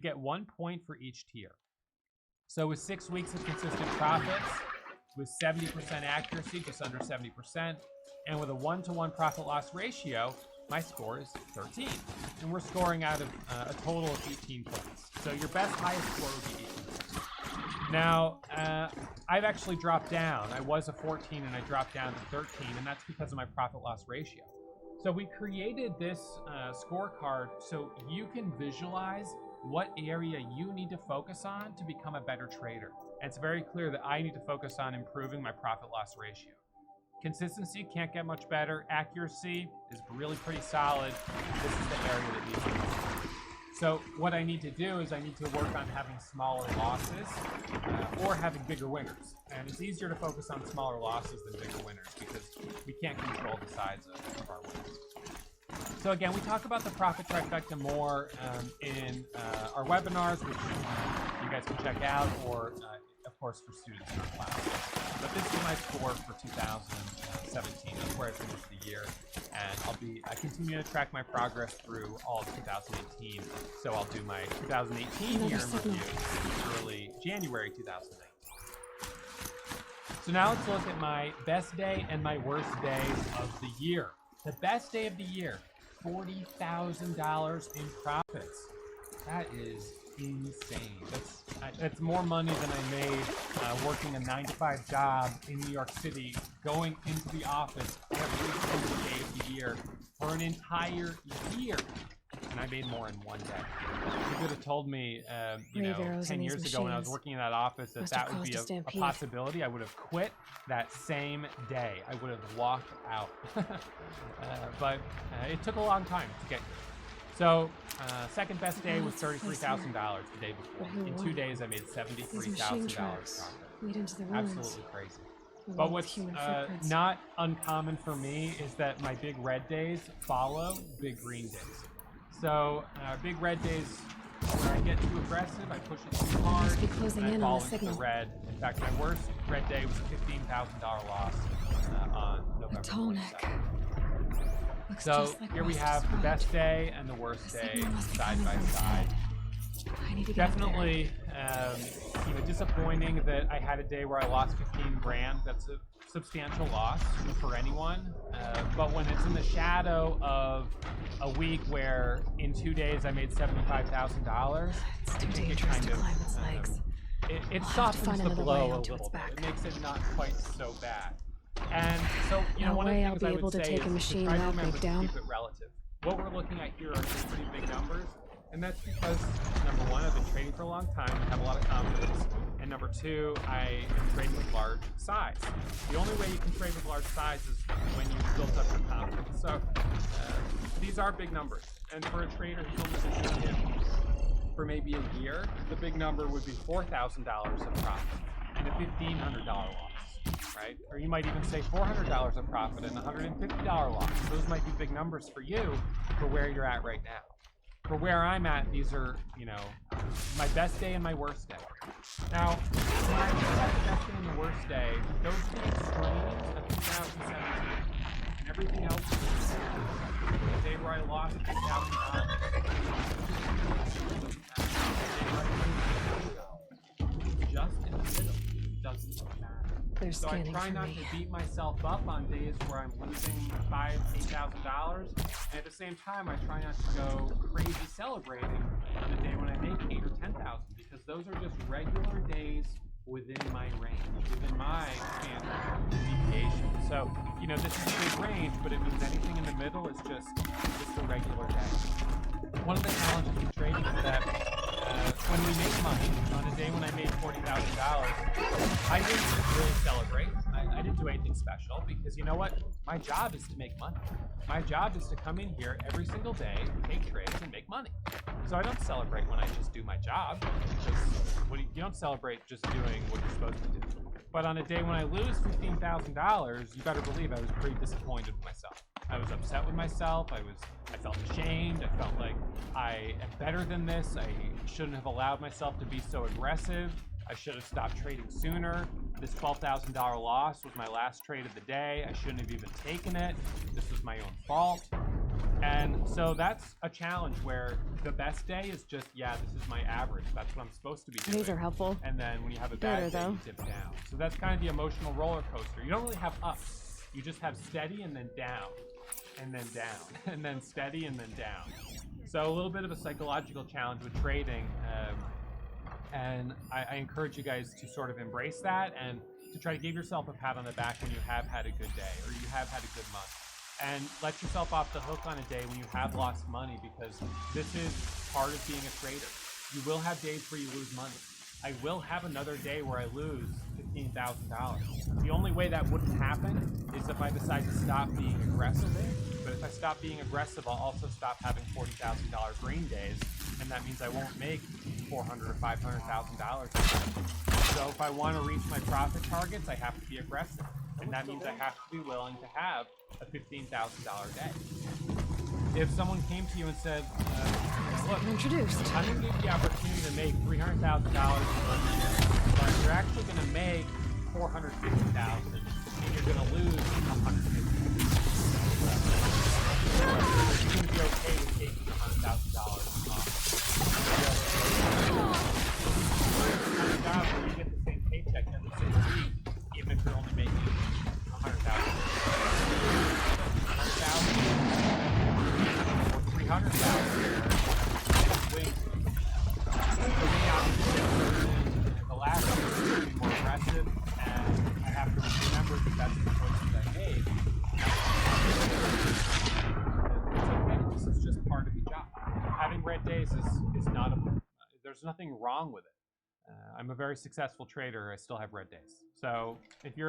get 1 point for each tier. So with 6 weeks of consistent profits, with 70% accuracy, just under 70%, and with a 1-to-1 profit-loss ratio, my score is 13. And we're scoring out of a total of 18 points. So your best highest score would be 18 points. Now, I've actually dropped down. I was a 14 and I dropped down to 13, and that's because of my profit-loss ratio. So we created this scorecard so you can visualize what area you need to focus on to become a better trader. And it's very clear that I need to focus on improving my profit-loss ratio. Consistency can't get much better. Accuracy is really pretty solid. This is the area that needs to improve. So what I need to do is I need to work on having smaller losses or having bigger winners. And it's easier to focus on smaller losses than bigger winners because we can't control the size of our winners. So again, we talk about the profit trifecta more in our webinars, which you guys can check out, or of course for students in our class. But this is my score for 2017. That's where I finished the year, and I continue to track my progress through all of 2018. So I'll do my 2018 year in review early January 2019. So now let's look at my best day and my worst days of the year. The best day of the year, $40,000 in profits. That is insane. That's more money than I made working a 9-to-5 job in New York City, going into the office every single day of the year for an entire year. And I made more in one day. You could have told me, 10 years ago when I was working in that office that would be a possibility. I would have quit that same day. I would have walked out. But it took a long time to get here. So, second best day was $33,000 the day before. In 2 days, I made $73,000 profit. Absolutely crazy. But what's not uncommon for me is that my big red days follow big green days. So, big red days, when I get too aggressive, I push it too hard, and I fall into the red. In fact, my worst red day was a $15,000 loss on November 27th. So here we have the best day and the worst day side by side. Definitely, disappointing that I had a day where I lost 15 grand. That's a substantial loss for anyone. But when it's in the shadow of a week where in 2 days I made $75,000, it's too dangerous to climb its legs. It softens the blow a little bit. It makes it not quite so bad. And so, one of the things I would say is to try to remember to keep it relative. What we're looking at here are some pretty big numbers, and that's because, number one, I've been trading for a long time, I have a lot of confidence, and number two, I am trading with large size. The only way you can trade with large size is when you've built up your confidence. So, these are big numbers, and for a trader who's only been doing it for maybe a year, the big number would be $4,000 of profit and a $1,500 loss. Right? Or you might even say $400 of profit and $150 loss. Those might be big numbers for you for where you're at right now. For where I'm at, these are, my best day and my worst day. Now, my best day and the worst day, those are the extremes of 2017. And everything else is the day where I lost $1,000. Just in the middle. It doesn't matter. So I try not to beat myself up on days where I'm losing $5,000, $8,000, and at the same time I try not to go crazy celebrating on a day when I make $8,000 or $10,000, because those are just regular days within my range, within my standard deviation. So this is a big range, but it means anything in the middle is just a regular day. One of the challenges with trading is that when we make money, on a day when I made $40,000, I didn't really celebrate. I didn't do anything special because you know what? My job is to make money. My job is to come in here every single day, take trades, and make money. So I don't celebrate when I just do my job. You don't celebrate just doing what you're supposed to do. But on a day when I lose $15,000, you better believe I was pretty disappointed with myself. I was upset with myself. I felt ashamed. I felt like I am better than this. I shouldn't have allowed myself to be so aggressive. I should have stopped trading sooner. This $12,000 loss was my last trade of the day. I shouldn't have even taken it. This was my own fault. And so that's a challenge where the best day is just, yeah, this is my average. That's what I'm supposed to be doing. These are helpful. And then when you have a Better, bad day, though. you dip down. So that's kind of the emotional roller coaster. You don't really have ups. You just have steady and then down, and then down, and then steady and then down. So a little bit of a psychological challenge with trading. And I encourage you guys to sort of embrace that and to try to give yourself a pat on the back when you have had a good day or you have had a good month. And let yourself off the hook on a day when you have lost money, because this is part of being a trader. You will have days where you lose money. I will have another day where I lose $15,000. The only way that wouldn't happen is if I decide to stop being aggressive. But if I stop being aggressive, I'll also stop having $40,000 green days, and that means I won't make $400,000 or $500,000. So if I want to reach my profit targets, I have to be aggressive, and that means I have to be willing to have a $15,000 day. If someone came to you and said, look, Introduced. I'm going to give you the opportunity to make $300,000 in 1 year, but you're actually going to make $450,000, and you're going to lose $150,000. You're going to be okay with taking $100,000 off. It's a job where you get the same paycheck every single week, even if you're only making $100,000. Or $300,000. Swing. For me, obviously, the last year is to be more aggressive, and I have to remember that that's the choices I made. It's okay. This is just part of the job. Having red days is not a. There's nothing wrong with it. I'm a very successful trader. I still have red days. So if you're